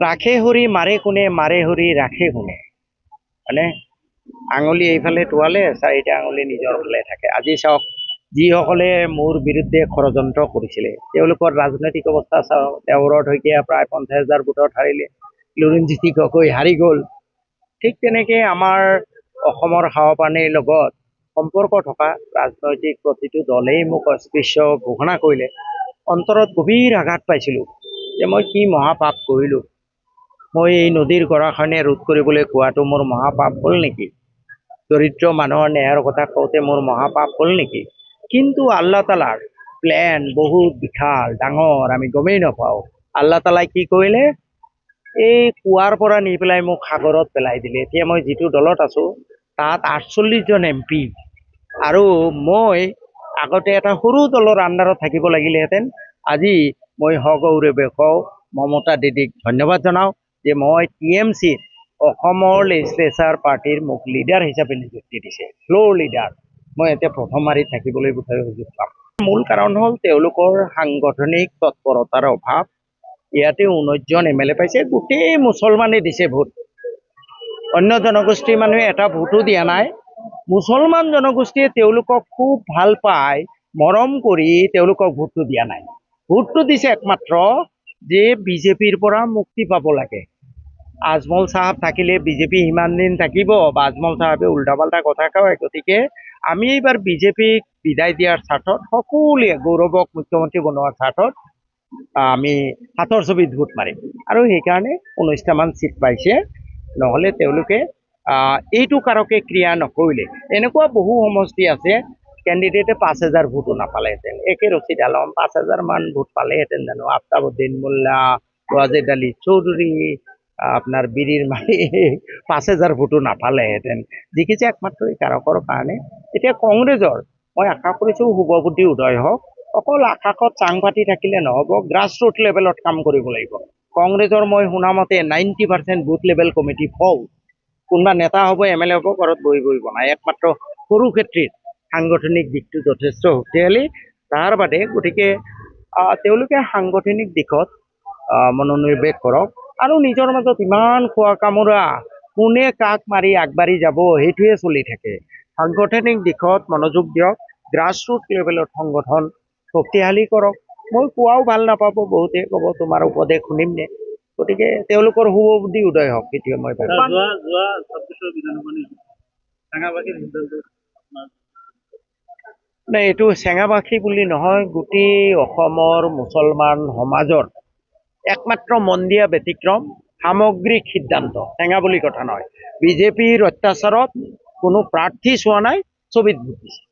ৰাখে হৰি মাৰে কোনে, মাৰে হৰি ৰাখে কোনে। মানে আঙুলি এইফালে টোৱালে চাৰিটা আঙুলি নিজৰ ফালে থাকে। আজি চাওক, যিসকলে মোৰ বিৰুদ্ধে ষড়যন্ত্ৰ কৰিছিলে তেওঁলোকৰ ৰাজনৈতিক অৱস্থা চাওক। দেৱৰত শইকীয়া প্ৰায় 50,000 ভোটত হাৰিলে, লুৰিণজ্যোতি গগৈ হাৰি গ'ল। ঠিক তেনেকে আমাৰ অসমৰ হাৱাপানীৰ লগত সম্পৰ্ক থকা ৰাজনৈতিক প্ৰতিটো দলেই মোক অস্পৃশ্য ঘোষণা কৰিলে। অন্তৰত গভীৰ আঘাত পাইছিলোঁ যে মই কি মহাপাপ কৰিলোঁ। মই এই নদীৰ গৰাখহনীয়া ৰোধ কৰিবলৈ কোৱাটো মোৰ মহাপাপ হ'ল নেকি? দৰিদ্ৰ মানুহৰ ন্যায়ৰ কথা কওঁতে মোৰ মহাপাপ হ'ল নেকি? কিন্তু আল্লাহ তালাৰ প্লেন বহুত বিশাল ডাঙৰ, আমি গমেই নাপাওঁ। আল্লাহ তালাই কি কৰিলে, এই কুৱাৰ পৰা নি পেলাই মোক সাগৰত পেলাই দিলে। এতিয়া মই যিটো দলত আছোঁ তাত 48জন MP, আৰু মই আগতে এটা সৰু দলৰ আণ্ডাৰত থাকিব লাগিলেহেঁতেন। আজি মই সগৌৰৱে কওঁ, মমতা দিদিক ধন্যবাদ জনাওঁ যে মই TMCৰ অসমৰ লেজিসলেচাৰ পাৰ্টিৰ মোক লিডাৰ হিচাপে নিযুক্তি দিছে, ফ্ল'ৰ লিডাৰ। মই এতিয়া প্ৰথম মাৰিত থাকিবলৈ বোধহয় সুযোগ পাম। মূল কাৰণ হ'ল তেওঁলোকৰ সাংগঠনিক তৎপৰতাৰ অভাৱ। ইয়াতে 19জন MLA পাইছে, গোটেই মুছলমানে দিছে ভোট। অন্য জনগোষ্ঠীৰ মানুহে এটা ভোটো দিয়া নাই। মুছলমান জনগোষ্ঠীয়ে তেওঁলোকক খুব ভাল পায়, মৰম কৰি তেওঁলোকক ভোটটো দিয়া নাই। ভোটটো দিছে একমাত্ৰ যে বিজেপিৰ পৰা মুক্তি পাব লাগে। আজমল চাহাব থাকিলে বিজেপি সিমান দিন থাকিব, বা আজমল চাহাবে উল্টা পাল্টা কথা কয়। গতিকে আমি এইবাৰ বিজেপিক বিদায় দিয়াৰ স্বাৰ্থত, সকলোৱে গৌৰৱক মুখ্যমন্ত্ৰী বনোৱাৰ স্বাৰ্থত আমি হাতৰ ছবিত ভোট মাৰিম। আৰু সেইকাৰণে 19টামান চিট পাইছে। নহ'লে তেওঁলোকে এইটো কাৰকে ক্ৰিয়া নকৰিলে। এনেকুৱা বহু সমষ্টি আছে কেণ্ডিডেটে 5,000 ভোটো নাপালেহেঁতেন। একে ৰচিদ আলম 5,000 মান ভোট পালেহেঁতেন জানো? আফতাবুদ্দিন মোল্লা, ওয়াজেদ আলী চৌধুৰী, আপোনাৰ বীৰিৰ মালিক 5,000 ভোটো নাপালেহেঁতেন। জিকিছে একমাত্ৰ এই কাৰকৰ কাৰণে। এতিয়া কংগ্ৰেছৰ মই আশা কৰিছোঁ শুভবুদ্ধি উদয় হওক। অকল আকাশত চাং পাতি থাকিলে নহ'ব, গ্ৰাছৰুট লেভেলত কাম কৰিব লাগিব। কংগ্ৰেছৰ মই শুনামতে 90% বুথ লেভেল কমিটি ফল। কোনোবা নেতা হ'ব, MLA হ'ব, ঘৰত বহি বহি বনায়। একমাত্ৰ সৰু ক্ষেত্ৰত সাংগঠনিক দিশটো যথেষ্ট শক্তিশালী। তাৰ বাদে গতিকে তেওঁলোকে সাংগঠনিক দিশত মনোনিৱেশ কৰক। আৰু নিজৰ মাজত ইমান খোৱা কামোৰা, কোনে কাক মাৰি আগবাঢ়ি যাব সেইটোৱে চলি থাকে। সাংগঠনিক দিশত মনোযোগ দিয়ক, গ্ৰাছৰুট লেভেলত সংগঠন শক্তিশালী কৰক। মই কোৱাও ভাল নাপাব, বহুতে ক'ব তোমাৰ উপদেশ শুনিম নে। গতিকে তেওঁলোকৰ শুভবুদ্ধি উদয় হওক, সেইটোৱে মই ভাবোঁ। নাই, এইটো চেঙাবাসী বুলি নহয়, গোটেই অসমৰ মুছলমান সমাজৰ একমাত্ৰ মন দিয়া ব্যতিক্ৰম সামগ্ৰিক সিদ্ধান্ত। টেঙা বুলি কথা নহয়। বিজেপিৰ অত্যাচাৰত কোনো প্ৰাৰ্থী চোৱা নাই, ছবিত ভোট দিছে।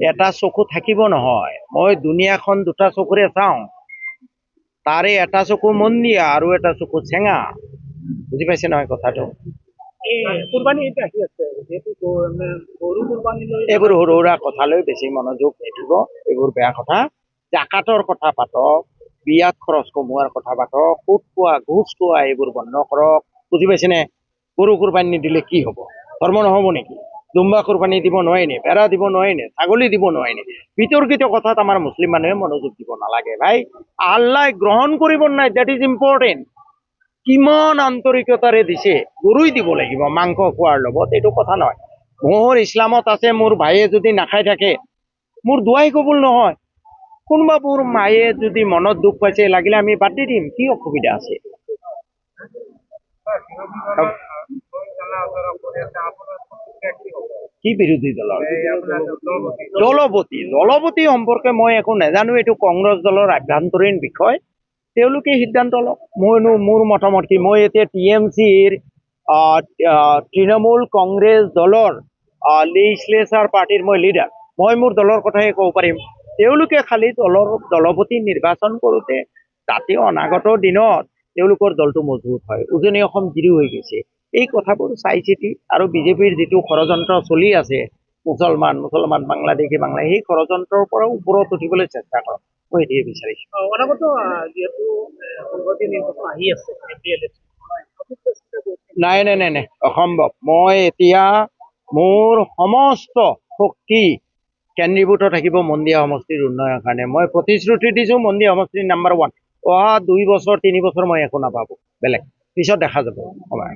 এটা চকু থাকিব নহয়, মই দুনিয়াখন দুটা চকুৰে চাওঁ। তাৰে এটা চকু মন দিয়া আৰু এটা চকু চেঙা। বুজি পাইছে নহয় কথাটো? এইবোৰ সৰু সুৰা কথালৈ বেছি মনোযোগ নিদিব, এইবোৰ বেয়া কথা। জাকাতৰ কথা পাতক, বিয়াত খৰচ কমোৱাৰ কথা পাতক, সুদ খোৱা ঘোচ খোৱা এইবোৰ বন্ধ কৰক। বুজি পাইছেনে? গৰু কুৰবানী নিদিলে কি হ'ব? ধৰ্ম নহ'ব নেকি? দুম্বা কুৰবানী দিব নোৱাৰি নে? পেৰা দিব নোৱাৰি নে? ছাগলী দিব নোৱাৰি নে? বিতৰ্কিত কথাত আমাৰ মুছলিম মানুহে মনোযোগ দিব নালাগে ভাই। আল্লাহ গ্ৰহণ কৰিব নাই, ডেট ইজ ইম্পৰ্টেণ্ট। কিমান আন্তৰিকতাৰে দিছে, গৰুই দিব লাগিব মাংস খোৱাৰ লগত, এইটো কথা নহয়। মোৰ ইছলামত আছে, মোৰ ভাইয়ে যদি নাখাই থাকে মোৰ দুৱাই কবুল নহয়। কোনোবা মোৰ মায়ে যদি মনত দুখ পাইছে, লাগিলে আমি বাদ দি দিম, কি অসুবিধা আছে? কি বিৰোধী দলৰ দলপতি সম্পৰ্কে মই একো নাজানো। এইটো কংগ্ৰেছ দলৰ আভ্যন্তৰীণ বিষয়, তেওঁলোকে সিদ্ধান্ত লওক। মোৰ মতামত কি? মই এতিয়া TMCৰ তৃণমূল কংগ্ৰেছ দলৰ লেজিসলেচাৰ পাৰ্টিৰ মই লিডাৰ। মই মোৰ দলৰ কথাই ক'ব পাৰিম। তেওঁলোকে খালি দলপতি নিৰ্বাচন কৰোঁতে যাতে অনাগত দিনত তেওঁলোকৰ দলটো মজবুত হয়। উজনি অসম জিৰো হৈ গৈছে, এই কথাবোৰ চাই চিতি। আৰু বিজেপিৰ যিটো ষড়যন্ত্ৰ চলি আছে, মুছলমান বাংলাদেশী সেই ষড়যন্ত্ৰৰ পৰা ওপৰত উঠিবলৈ চেষ্টা কৰক, মই সেইটোৱে বিচাৰিছোঁ। নাই নাই নাই নাই, অসম্ভৱ। মই এতিয়া মোৰ সমস্ত শক্তি কেন্দ্ৰীভূত থাকিব মন্দিয়া সমষ্টিৰ উন্নয়নৰ কাৰণে। মই প্ৰতিশ্ৰুতি দিছোঁ মন্দিয়া সমষ্টিৰ নাম্বাৰ 1। অহা 2 বছৰ 3 বছৰ মই একো নাপাব বেলেগ, পিছত দেখা যাব সময়।